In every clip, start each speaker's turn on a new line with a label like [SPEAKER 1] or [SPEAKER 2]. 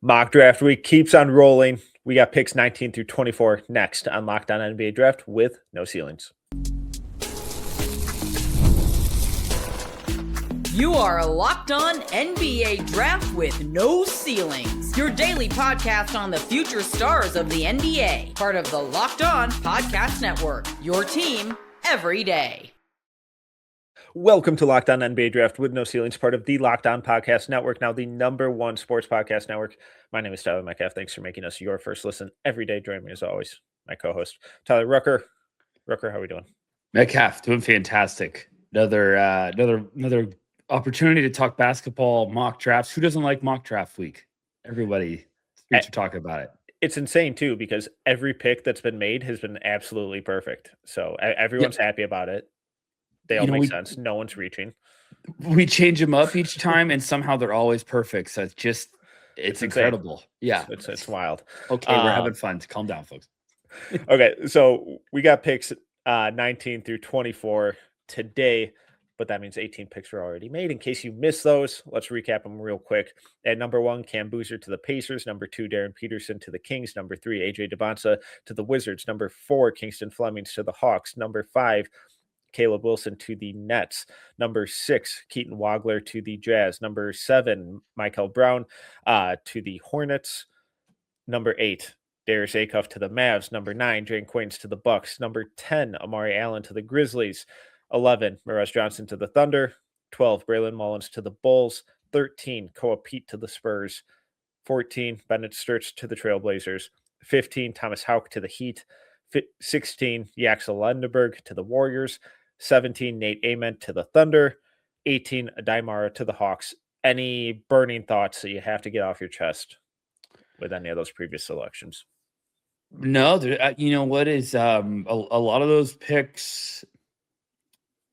[SPEAKER 1] Mock draft week keeps on rolling. We got picks 19 through 24 next on Locked On NBA Draft with no ceilings.
[SPEAKER 2] You are Locked On NBA Draft with no ceilings. Your daily podcast on the future stars of the NBA. Part of the Locked On Podcast Network. Your team every day.
[SPEAKER 1] Welcome to Locked On NBA Draft with no ceilings, part of the Locked On Podcast Network, now the #1 sports podcast network. My name is Tyler Metcalf. Thanks for making us your first listen every day. Join me as always, my co-host Tyler Rucker. Rucker, how are we doing?
[SPEAKER 3] Metcalf doing fantastic. Another opportunity to talk basketball, mock drafts. Who doesn't like mock draft week? Everybody are talking about it.
[SPEAKER 1] It's insane too, because every pick that's been made has been absolutely perfect. So everyone's happy about it. They all make sense. No one's reaching.
[SPEAKER 3] We change them up each time, and somehow they're always perfect. So it's incredible. Yeah,
[SPEAKER 1] it's wild.
[SPEAKER 3] Okay, we're having fun. Calm down, folks.
[SPEAKER 1] Okay, so we got picks 19 through 24 today, but that means 18 picks were already made. In case you missed those, let's recap them real quick. At number 1, Cam Boozer to the Pacers. Number 2, Darren Peterson to the Kings. Number 3, AJ Debonsa to the Wizards. Number 4, Kingston Flemings to the Hawks. Number 5, Caleb Wilson to the Nets. Number 6, Keaton Wagler to the Jazz. Number 7, Michael Brown to the Hornets. Number 8, Darius Acuff to the Mavs. Number 9, Jalen Quains to the Bucks. Number 10, Amari Allen to the Grizzlies. 11, Morez Johnson to the Thunder. 12, Braylon Mullins to the Bulls. 13, Koa Pete to the Spurs. 14, Bennett Sturts to the Trailblazers. 15, Thomas Hauck to the Heat. 16, Yaxel Lendenberg to the Warriors. 17, Nate Ament to the Thunder. 18, Daimara to the Hawks. Any burning thoughts that you have to get off your chest with any of those previous selections?
[SPEAKER 3] No, you know what is a lot of those picks.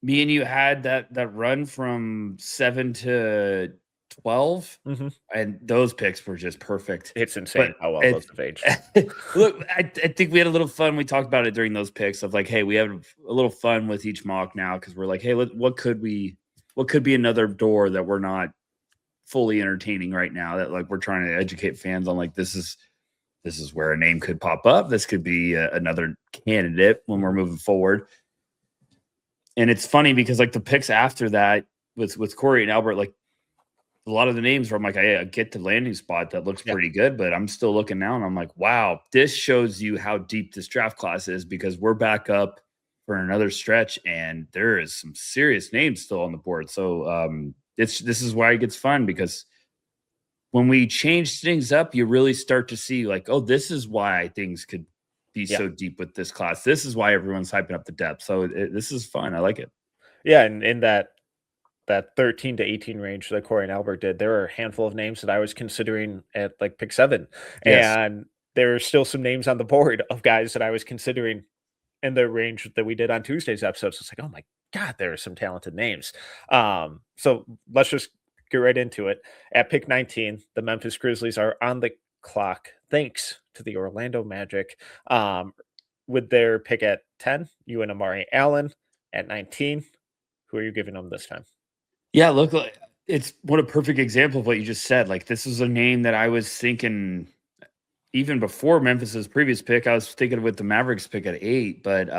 [SPEAKER 3] Me and you had that run from 7 to 12, and those picks were just perfect.
[SPEAKER 1] It's insane how well those have aged.
[SPEAKER 3] Look, I think we had a little fun. We talked about it during those picks of like, hey, we have a little fun with each mock now because we're like, hey, what could be another door that we're not fully entertaining right now, that like we're trying to educate fans on, like this is where a name could pop up. This could be another candidate when we're moving forward. And it's funny because like the picks after that with Corey and Albert, like a lot of the names where I'm like, I get the landing spot that looks pretty good, but I'm still looking now and I'm like, wow, this shows you how deep this draft class is, because we're back up for another stretch and there is some serious names still on the board. So this is why it gets fun, because when we change things up, you really start to see like, oh, this is why things could be so deep with this class. This is why everyone's hyping up the depth. So this is fun. I like it.
[SPEAKER 1] Yeah, and in that 13 to 18 range that Corey and Albert did, there are a handful of names that I was considering at like pick 7. Yes. And there are still some names on the board of guys that I was considering in the range that we did on Tuesday's episode. So it's like, oh my God, there are some talented names. So let's just get right into it. At pick 19, the Memphis Grizzlies are on the clock, thanks to the Orlando Magic. With their pick at 10, you and Amari Allen. At 19, who are you giving them this time?
[SPEAKER 3] Yeah, look, it's what a perfect example of what you just said. Like, this is a name that I was thinking even before Memphis's previous pick. I was thinking with the Mavericks pick at 8, but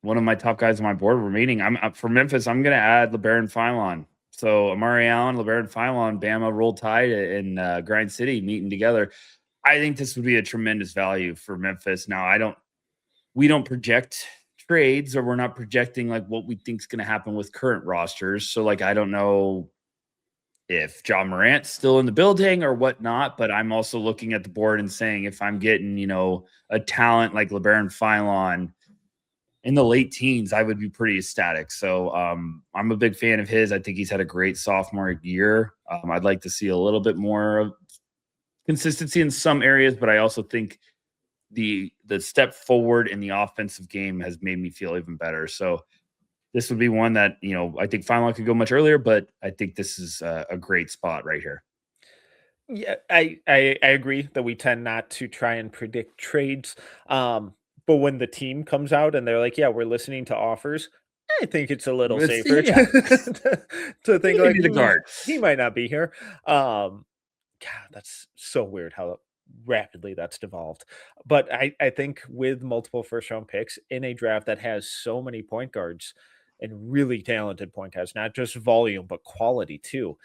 [SPEAKER 3] one of my top guys on my board remaining. I'm for Memphis. I'm going to add LeBaron Philon. So Amari Allen, LeBaron Philon, Bama, Roll Tide, and Grind City meeting together. I think this would be a tremendous value for Memphis. Now, we don't project trades, or we're not projecting like what we think is going to happen with current rosters. So like, I don't know if John Morant's still in the building or whatnot, but I'm also looking at the board and saying, if I'm getting, a talent like LeBaron Philon in the late teens, I would be pretty ecstatic. So I'm a big fan of his. I think he's had a great sophomore year. I'd like to see a little bit more of consistency in some areas, but I also think the step forward in the offensive game has made me feel even better. So this would be one that, I think Philon could go much earlier, but I think this is a great spot right here.
[SPEAKER 1] Yeah, I agree that we tend not to try and predict trades. But when the team comes out and they're like, yeah, we're listening to offers, I think it's a little safer to think like
[SPEAKER 3] the guard.
[SPEAKER 1] He might not be here. God, that's so weird how rapidly that's devolved. But I think with multiple first round picks in a draft that has so many point guards and really talented point guards, not just volume, but quality too,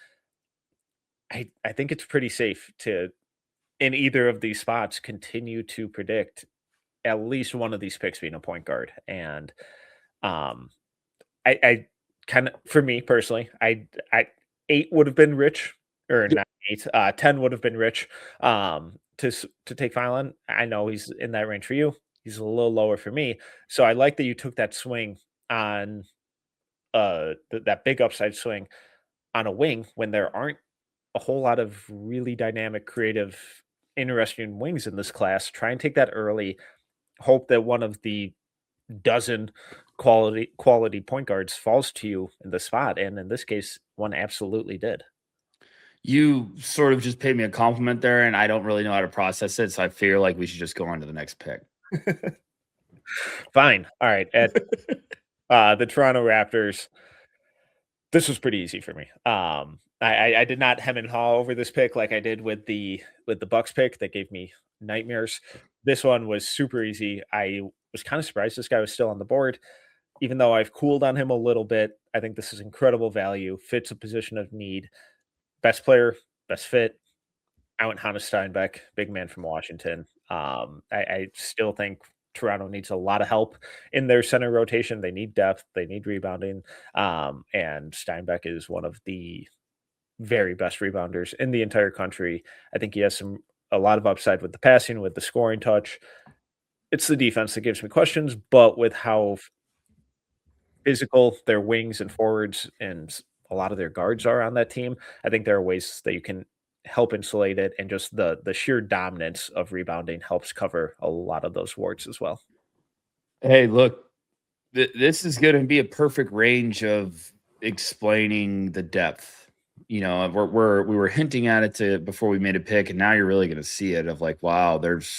[SPEAKER 1] I think it's pretty safe to, in either of these spots, continue to predict at least one of these picks being a point guard. And um, I kind of, for me personally, I 8 would have been rich, or not 8, 10 would have been rich. To take Phylon. I know he's in that range for you. He's a little lower for me. So I like that you took that swing on that big upside swing on a wing when there aren't a whole lot of really dynamic, creative, interesting wings in this class. Try and take that early. Hope that one of the dozen quality point guards falls to you in the spot, and in this case, one absolutely did.
[SPEAKER 3] You sort of just paid me a compliment there, and I don't really know how to process it, so I feel like we should just go on to the next pick.
[SPEAKER 1] Fine. All right. At the Toronto Raptors, this was pretty easy for me. I did not hem and haw over this pick like I did with the Bucks pick that gave me nightmares. This one was super easy. I was kind of surprised this guy was still on the board, even though I've cooled on him a little bit. I think this is incredible value, fits a position of need. Best player, best fit. I went Hannes Steinbeck, big man from Washington. I still think Toronto needs a lot of help in their center rotation. They need depth, they need rebounding. And Steinbeck is one of the very best rebounders in the entire country. I think he has a lot of upside with the passing, with the scoring touch. It's the defense that gives me questions, but with how physical their wings and forwards and a lot of their guards are on that team, I think there are ways that you can help insulate it, and just the sheer dominance of rebounding helps cover a lot of those warts as well.
[SPEAKER 3] Hey, look, this is going to be a perfect range of explaining the depth. You know, we were hinting at it before we made a pick, and now you're really going to see it. Of like, wow, there's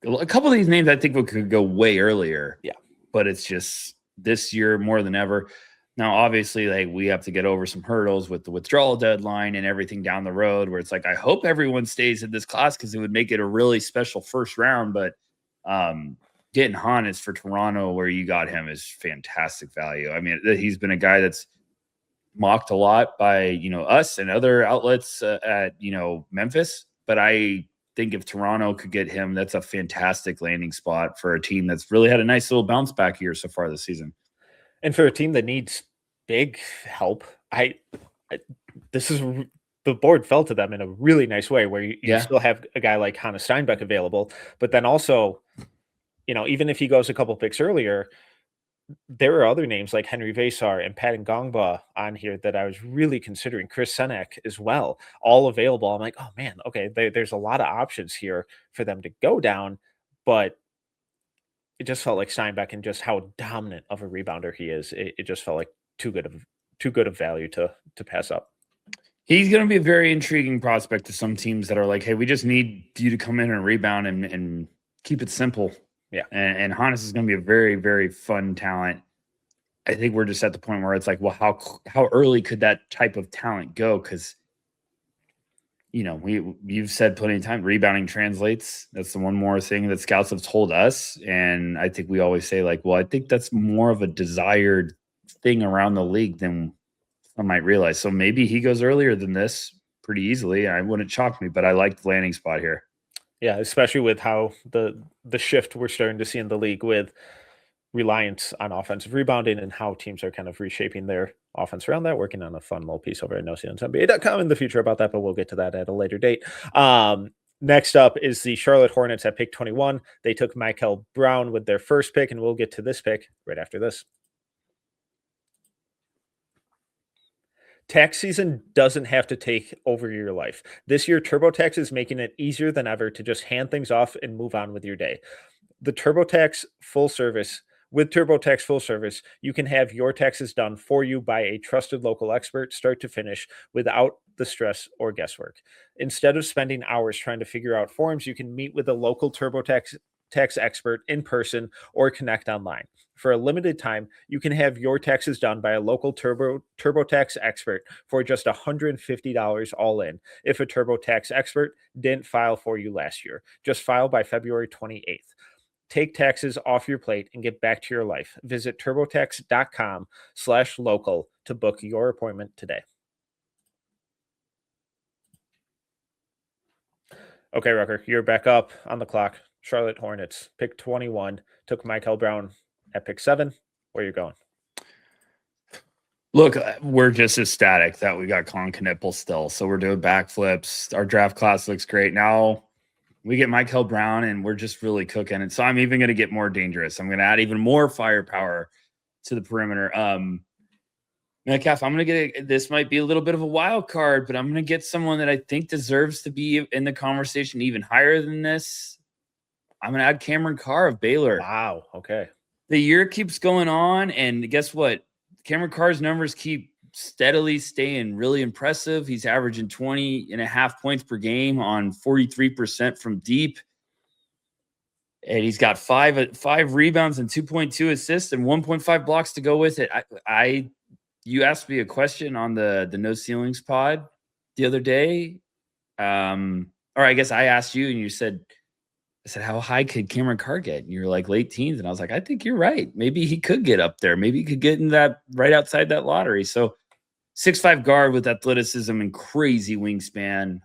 [SPEAKER 3] a couple of these names I think we could go way earlier.
[SPEAKER 1] Yeah,
[SPEAKER 3] but it's just this year more than ever. Now, obviously, like we have to get over some hurdles with the withdrawal deadline and everything down the road, where it's like, I hope everyone stays in this class because it would make it a really special first round. But getting Hannes for Toronto, where you got him, is fantastic value. I mean, he's been a guy that's mocked a lot by, you know, us and other outlets at, you know, Memphis. But I think if Toronto could get him, that's a fantastic landing spot for a team that's really had a nice little bounce back year so far this season.
[SPEAKER 1] And for a team that needs big help, this is the board fell to them in a really nice way, where you still have a guy like Hannes Steinbeck available, but then also, you know, even if he goes a couple picks earlier, there are other names like Henry Vesar and Pat Ngongba on here that I was really considering. Chris Senek as well, all available. I'm like, oh man, okay, there's a lot of options here for them to go down, but it just felt like Steinbeck, and just how dominant of a rebounder he is. It just felt like too good of value to pass up.
[SPEAKER 3] He's going to be a very intriguing prospect to some teams that are like, hey, we just need you to come in and rebound and keep it simple.
[SPEAKER 1] Yeah.
[SPEAKER 3] And Hannes is going to be a very, very fun talent. I think we're just at the point where it's like, well, how early could that type of talent go? Because, you know, you've said plenty of time, rebounding translates. That's the one more thing that scouts have told us. And I think we always say, like, well, I think that's more of a desired thing around the league than I might realize. So maybe he goes earlier than this pretty easily. I wouldn't shock me, but I like the landing spot here.
[SPEAKER 1] Yeah, especially with how the shift we're starting to see in the league with reliance on offensive rebounding, and how teams are kind of reshaping their offense around that, working on a fun little piece over at NoCNSNBA.com in the future about that, but we'll get to that at a later date. Next up is the Charlotte Hornets at pick 21. They took Michael Brown with their first pick, and we'll get to this pick right after this. Tax season doesn't have to take over your life. This year, TurboTax is making it easier than ever to just hand things off and move on with your day. The TurboTax full service With TurboTax Full Service, you can have your taxes done for you by a trusted local expert, start to finish, without the stress or guesswork. Instead of spending hours trying to figure out forms, you can meet with a local TurboTax TurboTax expert in person or connect online. For a limited time, you can have your taxes done by a local TurboTax expert for just $150 all in if a TurboTax expert didn't file for you last year. Just file by February 28th. Take taxes off your plate and get back to your life. Visit turbotax.com/local to book your appointment today. Okay, Rucker, you're back up on the clock. Charlotte Hornets, pick 21, took Michael Brown at pick 7. Where you going?
[SPEAKER 3] Look, we're just ecstatic that we got Colin Knippel still. So we're doing backflips. Our draft class looks great. Now we get Michael Brown, and we're just really cooking. And so I'm even going to get more dangerous. I'm going to add even more firepower to the perimeter. Metcalf, I'm going to get this might be a little bit of a wild card, but I'm going to get someone that I think deserves to be in the conversation even higher than this. I'm going to add Cameron Carr of Baylor.
[SPEAKER 1] Wow. Okay.
[SPEAKER 3] The year keeps going on, and guess what? Cameron Carr's numbers keep steadily staying really impressive. He's averaging 20.5 points per game on 43% from deep. And he's got five rebounds and 2.2 assists and 1.5 blocks to go with it. You asked me a question on the No Ceilings pod the other day. Or I guess I asked you and you said, how high could Cameron Carr get? And you're like late teens. And I was like, I think you're right. Maybe he could get up there. Maybe he could get in that right outside that lottery. So 6'5" guard with athleticism and crazy wingspan.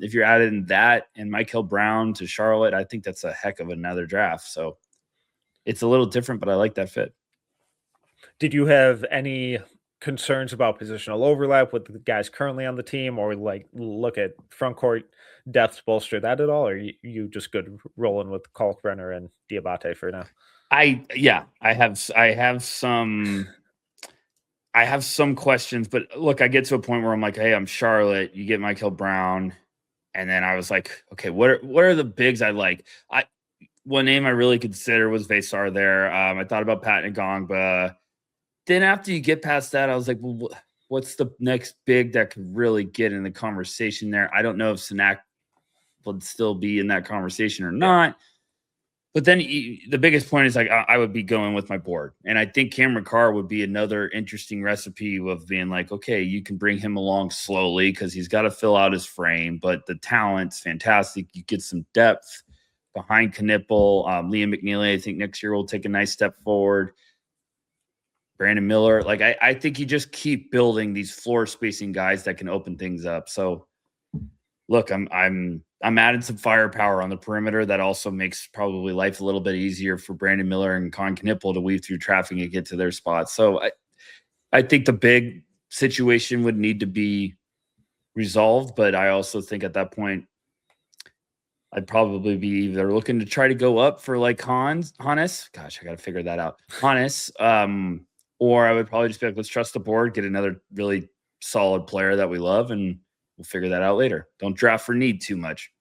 [SPEAKER 3] If you're adding that and Michael Brown to Charlotte, I think that's a heck of another draft. So it's a little different, but I like that fit.
[SPEAKER 1] Did you have any concerns about positional overlap with the guys currently on the team, or like look at front court depth bolster that at all, or you just good rolling with Kalkbrenner and Diabate for now? I
[SPEAKER 3] have some questions, but look, I get to a point where I'm like, hey, I'm Charlotte. You get Michael Brown, and then I was like, okay, what are the bigs I like? One name I really consider was Vesar there. I thought about Pat Ngongba. Then after you get past that, I was like, well, what's the next big that could really get in the conversation there? I don't know if Sanak would still be in that conversation or not. But then the biggest point is like I would be going with my board. And I think Cameron Carr would be another interesting recipe of being like, okay, you can bring him along slowly because he's got to fill out his frame, but the talent's fantastic. You get some depth behind Knippel. Liam McNeely, I think next year will take a nice step forward. Brandon Miller. Like I think you just keep building these floor spacing guys that can open things up. So look, I'm adding some firepower on the perimeter that also makes probably life a little bit easier for Brandon Miller and Colin Knippel to weave through traffic and get to their spots. So I think the big situation would need to be resolved, but I also think at that point I'd probably be either looking to try to go up for like Hannes. Gosh, I got to figure that out. Hannes, or I would probably just be like, let's trust the board, get another really solid player that we love, and we'll figure that out later. Don't draft for need too much.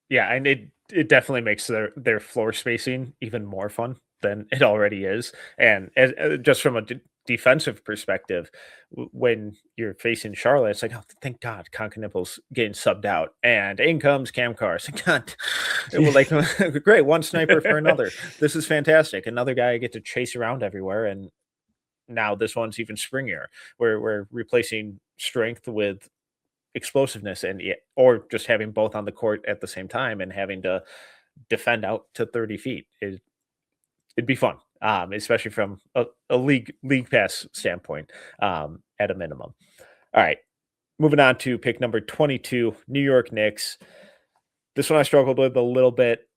[SPEAKER 1] Yeah, and it definitely makes their floor spacing even more fun than it already is. And just from a defensive perspective, when you're facing Charlotte, it's like, oh, thank God, Conker Nipple's getting subbed out, and in comes Cam Carr. It's like, God, well, like, great, one sniper for another. This is fantastic. Another guy I get to chase around everywhere, and now this one's even springier. We're replacing strength with explosiveness, or just having both on the court at the same time and having to defend out to 30 feet. It'd be fun, especially from a league pass standpoint, at a minimum. All right, moving on to pick number 22, New York Knicks. This one I struggled with a little bit.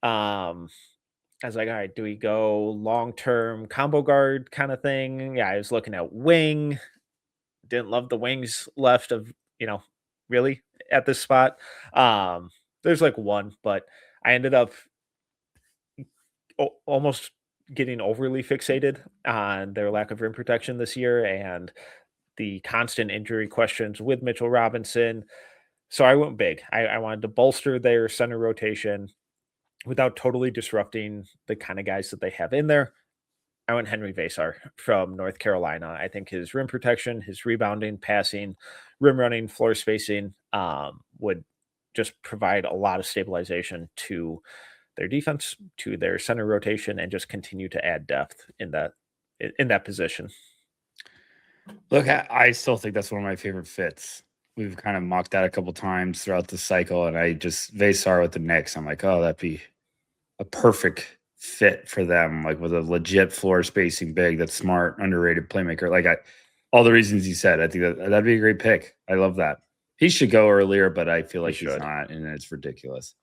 [SPEAKER 1] I was like, all right, do we go long-term combo guard kind of thing? Yeah, I was looking at wing. Didn't love the wings left of, really at this spot. There's like one, but I ended up almost getting overly fixated on their lack of rim protection this year and the constant injury questions with Mitchell Robinson. So I went big. I wanted to bolster their center rotation without totally disrupting the kind of guys that they have in there. I went Henry Vesar from North Carolina. I think his rim protection, his rebounding, passing, rim running, floor spacing would just provide a lot of stabilization to their defense, to their center rotation, and just continue to add depth in that position.
[SPEAKER 3] Look, I still think that's one of my favorite fits. We've kind of mocked that a couple times throughout the cycle, and I just Vesar with the Knicks. I'm like, oh, that'd be a perfect fit for them, like with a legit floor spacing big that's smart, underrated playmaker. Like all the reasons you said, I think that'd be a great pick. I love that. He should go earlier, but I feel like he's not, and it's ridiculous.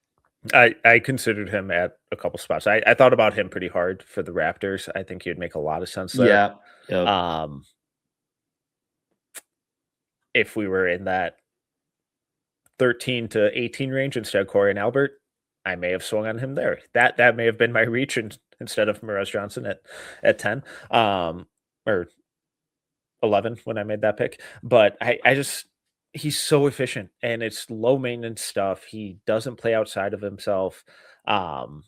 [SPEAKER 1] I considered him at a couple spots. I thought about him pretty hard for the Raptors. I think he would make a lot of sense there.
[SPEAKER 3] Yeah. Yep.
[SPEAKER 1] If we were in that 13 to 18 range instead of Corey and Albert, I may have swung on him there. That may have been my reach instead of Morez Johnson at 10 or 11 when I made that pick. But he's so efficient, and it's low maintenance stuff. He doesn't play outside of himself. And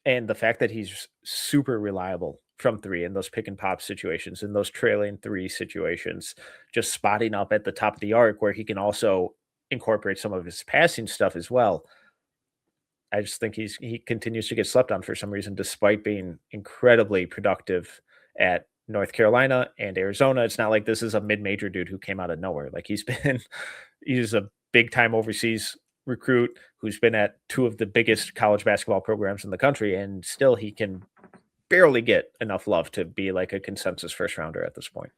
[SPEAKER 1] the fact that he's super reliable from three in those pick and pop situations, in those trailing three situations, just spotting up at the top of the arc where he can also incorporate some of his passing stuff as well. I just think he continues to get slept on for some reason, despite being incredibly productive at North Carolina and Arizona. It's not like this is a mid-major dude who came out of nowhere. Like he's a big time overseas recruit who's been at two of the biggest college basketball programs in the country, and still he can barely get enough love to be like a consensus first rounder at this point.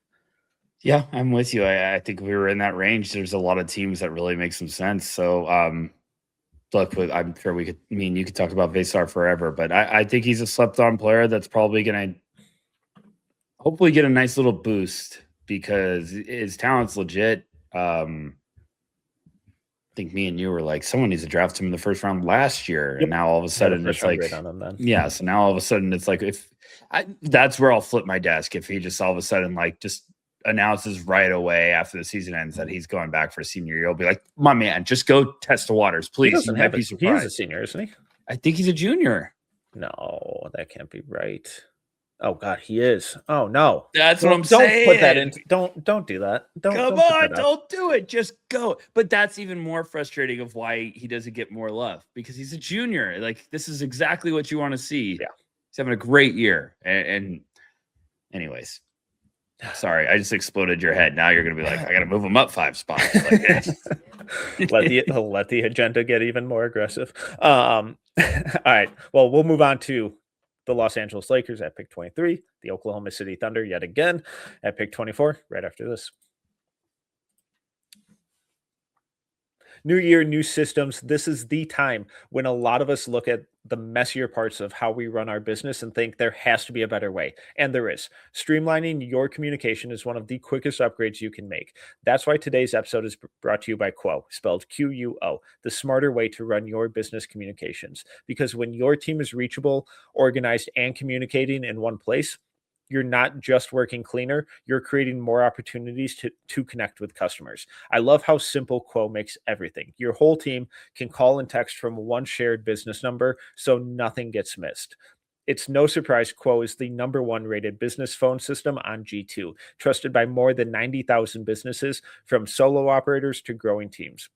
[SPEAKER 3] Yeah, I'm with you. I think we were in that range. There's a lot of teams that really make some sense. So, look, I'm sure you could talk about Vesar forever, but I think he's a slept-on player that's probably going to hopefully get a nice little boost because his talent's legit. I think me and you were like, someone needs to draft him in the first round last year.
[SPEAKER 1] Yep.
[SPEAKER 3] And now all of a sudden it's like, yeah. So now all of a sudden it's like, that's where I'll flip my desk. If he just all of a sudden, like just announces right away after the season ends that he's going back for senior year, I'll be like, my man, just go test the waters, please.
[SPEAKER 1] He might be surprised. He's a senior, isn't he?
[SPEAKER 3] I think he's a junior.
[SPEAKER 1] No, that can't be right. Oh God, he is. Oh no,
[SPEAKER 3] that's what I'm saying.
[SPEAKER 1] Don't put that in. Don't do that.
[SPEAKER 3] Don't do it. Just go. But that's even more frustrating of why he doesn't get more love because he's a junior. Like this is exactly what you want to see.
[SPEAKER 1] Yeah,
[SPEAKER 3] he's having a great year. And anyways, sorry, I just exploded your head. Now you're gonna be like, I got to move him up 5 spots. Like,
[SPEAKER 1] let the agenda get even more aggressive. All right. Well, we'll move on to the Los Angeles Lakers at pick 23, the Oklahoma City Thunder yet again at pick 24, right after this. New year, new systems. This is the time when a lot of us look at the messier parts of how we run our business and think there has to be a better way. And there is. Streamlining your communication is one of the quickest upgrades you can make. That's why today's episode is brought to you by Quo, spelled Q-U-O, the smarter way to run your business communications. Because when your team is reachable, organized, and communicating in one place, you're not just working cleaner, you're creating more opportunities to connect with customers. I love how simple Quo makes everything. Your whole team can call and text from one shared business number, so nothing gets missed. It's no surprise Quo is the #1 rated business phone system on G2, trusted by more than 90,000 businesses, from solo operators to growing teams.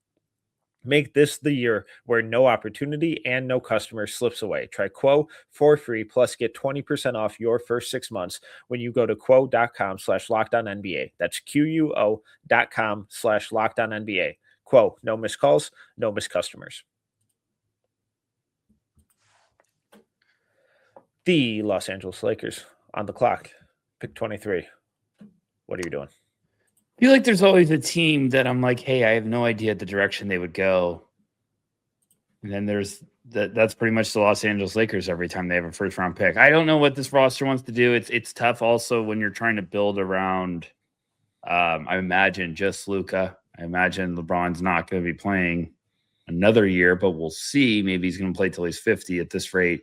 [SPEAKER 1] Make this the year where no opportunity and no customer slips away. Try Quo for free, plus get 20% off your first 6 months when you go to quo.com/LockedOnNBA. That's QUO.com/LockedOnNBA. Quo, no missed calls, no missed customers. The Los Angeles Lakers on the clock. Pick 23. What are you doing?
[SPEAKER 3] I feel like there's always a team that I'm like, hey, I have no idea the direction they would go. And then there's that's pretty much the Los Angeles Lakers every time they have a first round pick. I don't know what this roster wants to do. It's tough also when you're trying to build around, I imagine, just Luka. I imagine LeBron's not going to be playing another year, but we'll see. Maybe he's going to play till he's 50 at this rate.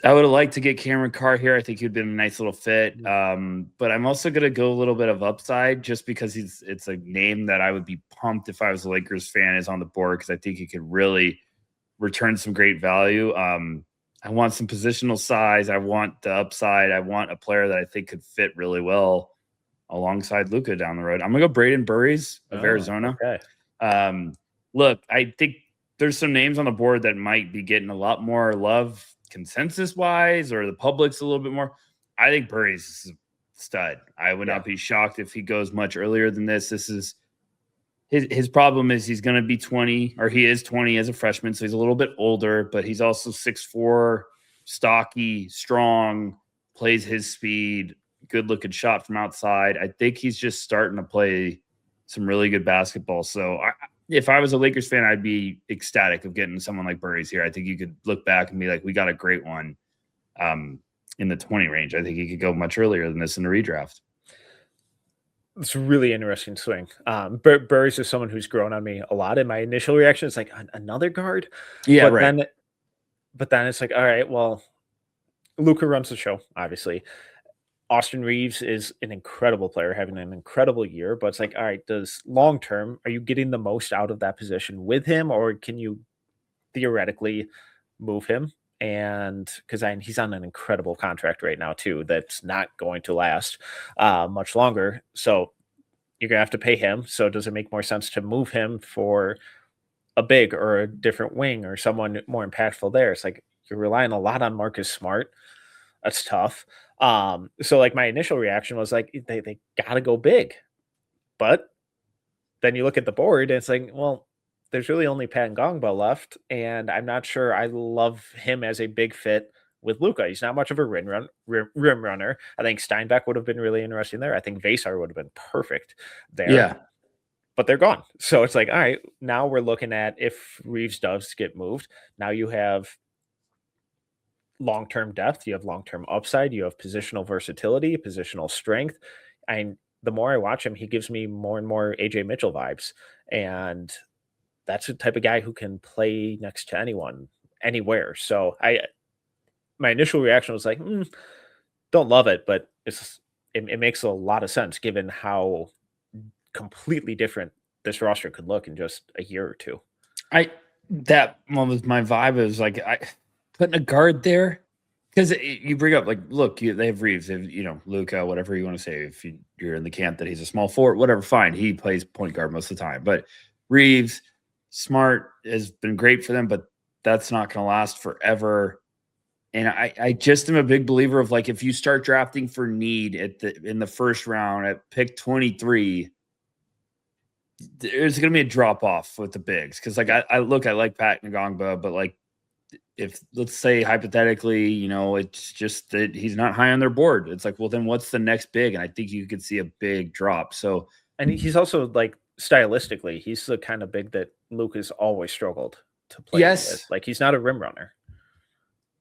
[SPEAKER 3] I would have liked to get Cameron Carr here. I think he'd been a nice little fit. But I'm also going to go a little bit of upside just because it's a name that I would be pumped if I was a Lakers fan is on the board because I think he could really return some great value. I want some positional size. I want the upside. I want a player that I think could fit really well alongside Luka down the road. I'm going to go Braden Burries of Arizona.
[SPEAKER 1] Okay.
[SPEAKER 3] Look, I think there's some names on the board that might be getting a lot more love consensus wise, or the public's a little bit more. I think Burry's a stud. I would not be shocked if he goes much earlier than this. This is his problem is he's going to be 20, or he is 20 as a freshman. So he's a little bit older, but he's also 6'4", stocky, strong, plays his speed, good looking shot from outside. I think he's just starting to play some really good basketball. So if I was a Lakers fan, I'd be ecstatic of getting someone like Burry's here. I think you could look back and be like, we got a great one in the 20 range. I think he could go much earlier than this in the redraft.
[SPEAKER 1] It's a really interesting swing. Burry's is someone who's grown on me a lot. And my initial reaction is like, another guard?
[SPEAKER 3] Yeah,
[SPEAKER 1] but then it's like, all right, well, Luka runs the show, obviously. Austin Reeves is an incredible player, having an incredible year. But it's like, all right, does long-term, are you getting the most out of that position with him? Or can you theoretically move him? And because he's on an incredible contract right now too, that's not going to last much longer. So you're gonna have to pay him. So does it make more sense to move him for a big or a different wing or someone more impactful there? It's like you're relying a lot on Marcus Smart. That's tough. So like my initial reaction was like they gotta go big, but then you look at the board and it's like, well, there's really only Pat Ngongba left, and I'm not sure I love him as a big fit with Luka. He's not much of a rim runner. I think Steinbeck would have been really interesting there. I think Vasar would have been perfect there.
[SPEAKER 3] Yeah.
[SPEAKER 1] But they're gone. So it's like, all right, now we're looking at if Reeves does get moved. Now you have long-term depth, you have long-term upside, you have positional versatility, positional strength. And the more I watch him, he gives me more and more AJ Mitchell vibes. And that's the type of guy who can play next to anyone, anywhere. So my initial reaction was like, don't love it, but it makes a lot of sense given how completely different this roster could look in just a year or two.
[SPEAKER 3] That one was my vibe. Is like putting a guard there, because you bring up like, look, they have Reeves, they have, Luka, whatever you want to say. If you're in the camp that he's a small forward, whatever, fine. He plays point guard most of the time, but Reeves, Smart has been great for them, but that's not going to last forever. And I just am a big believer of like, if you start drafting for need in the first round at pick 23, there's going to be a drop off with the bigs. Cause like, I like Pat Ngongba, but like, if let's say hypothetically, it's just that he's not high on their board. It's like, well, then what's the next big? And I think you could see a big drop. So,
[SPEAKER 1] and he's also like, stylistically, he's the kind of big that Luke has always struggled to play with. Like, he's not a rim runner.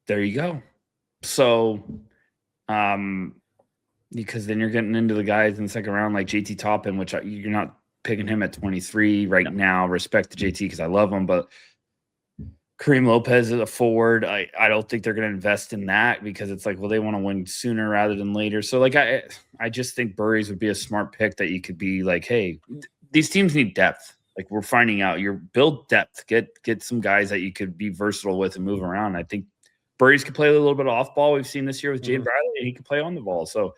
[SPEAKER 3] There you go. So, because then you're getting into the guys in the second round like JT Toppin, which you're not picking him at 23 right now. Respect to JT because I love him, but Kareem Lopez is a forward. I don't think they're going to invest in that because it's like, well, they want to win sooner rather than later. So like, I just think Burry's would be a smart pick that you could be like, hey, these teams need depth. Like we're finding out, build depth, get some guys that you could be versatile with and move around. I think Burry's could play a little bit of off ball. We've seen this year with Jaden Bradley, and he can play on the ball. So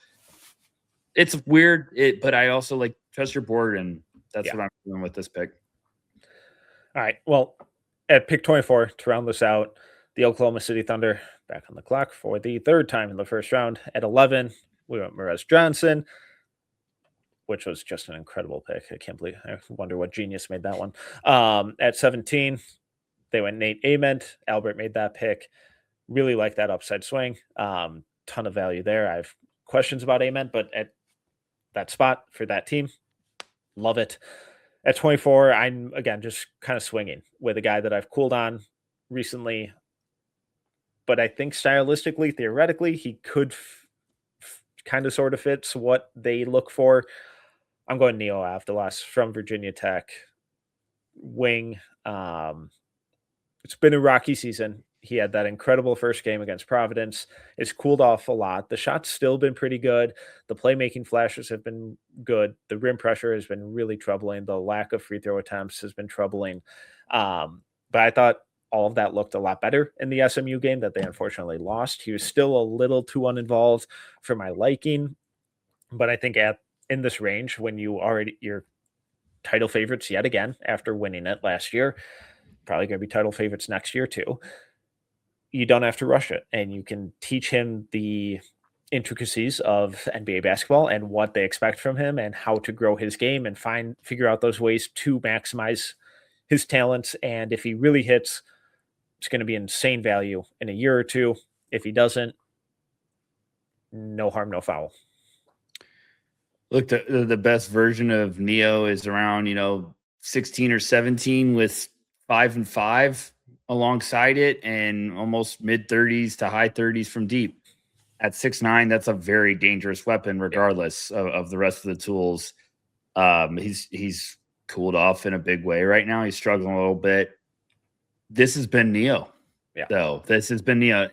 [SPEAKER 3] it's weird, but I also like trust your board, and that's what I'm doing with this pick.
[SPEAKER 1] All right. Well, at pick 24, to round this out, the Oklahoma City Thunder back on the clock for the third time in the first round. At 11, we went Merez Johnson, which was just an incredible pick. I wonder what genius made that one. At 17, they went Nate Ament. Albert made that pick. Really like that upside swing. Ton of value there. I have questions about Ament, but at that spot for that team, love it. At 24, I'm, again, just kind of swinging with a guy that I've cooled on recently. But I think stylistically, theoretically, he could kind of sort of fits what they look for. I'm going Neo Avdilas from Virginia Tech. Wing. It's been a rocky season. He had that incredible first game against Providence. It's cooled off a lot. The shot's still been pretty good. The playmaking flashes have been good. The rim pressure has been really troubling. The lack of free throw attempts has been troubling. But I thought all of that looked a lot better in the SMU game that they unfortunately lost. He was still a little too uninvolved for my liking. But I think in this range, when you're title favorites yet again after winning it last year, probably going to be title favorites next year too. You don't have to rush it, and you can teach him the intricacies of NBA basketball and what they expect from him and how to grow his game and figure out those ways to maximize his talents. And if he really hits, it's going to be insane value in a year or two. If he doesn't, no harm, no foul.
[SPEAKER 3] Look, the best version of Neo is around, 16 or 17 with 5 and 5 alongside it, and almost mid 30s to high 30s from deep. At 6'9", that's a very dangerous weapon, regardless of the rest of the tools. He's cooled off in a big way right now. He's struggling a little bit. This has been Neo.
[SPEAKER 1] Yeah.
[SPEAKER 3] Though this has been Neo.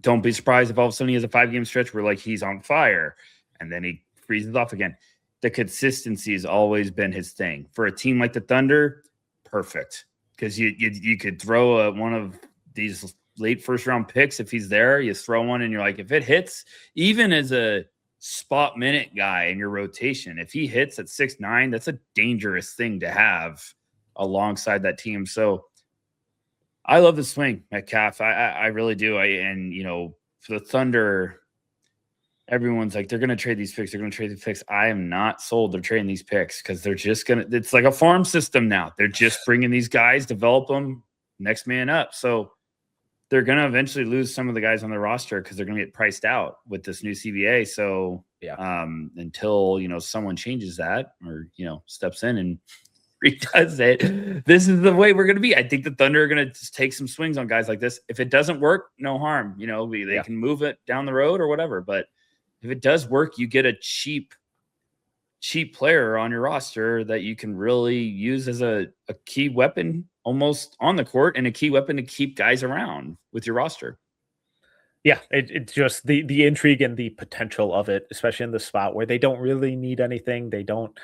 [SPEAKER 3] Don't be surprised if all of a sudden he has a 5-game stretch where like he's on fire, and then he freezes off again. The consistency has always been his thing. For a team like the Thunder, perfect, because you could throw one of these late first round picks if he's there. You throw one and you're like, if it hits, even as a spot minute guy in your rotation, if he hits at 6'9", that's a dangerous thing to have alongside that team. So I love the swing, Metcalf. I really do. For the Thunder, everyone's like, they're going to trade these picks. They're going to trade these picks. I am not sold they're trading these picks, because they're just going to – it's like a farm system now. They're just bringing these guys, develop them, next man up. So they're going to eventually lose some of the guys on their roster because they're going to get priced out with this new CBA. So until, someone changes that or, steps in and redoes it, this is the way we're going to be. I think the Thunder are going to just take some swings on guys like this. If it doesn't work, no harm. They can move it down the road or whatever. But if it does work, you get a cheap player on your roster that you can really use as a key weapon almost on the court, and a key weapon to keep guys around with your roster.
[SPEAKER 1] Yeah, it's just the intrigue and the potential of it, especially in the spot where they don't really need anything. They don't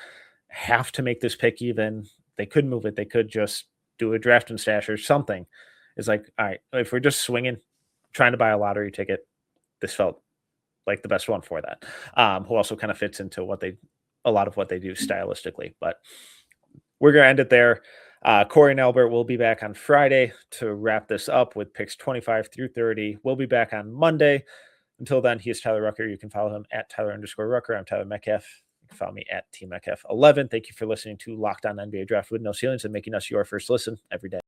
[SPEAKER 1] have to make this pick even. They could move it. They could just do a draft and stash or something. It's like, all right, if we're just swinging, trying to buy a lottery ticket, this felt like the best one for that. Who also kind of fits into a lot of what they do stylistically. But we're going to end it there. Corey and Albert will be back on Friday to wrap this up with picks 25 through 30. We'll be back on Monday. Until then, he is Tyler Rucker. You can follow him at Tyler_Rucker. I'm Tyler Metcalf. You can follow me at TMetcalf11. Thank you for listening to Locked On NBA Draft with No Ceilings and making us your first listen every day.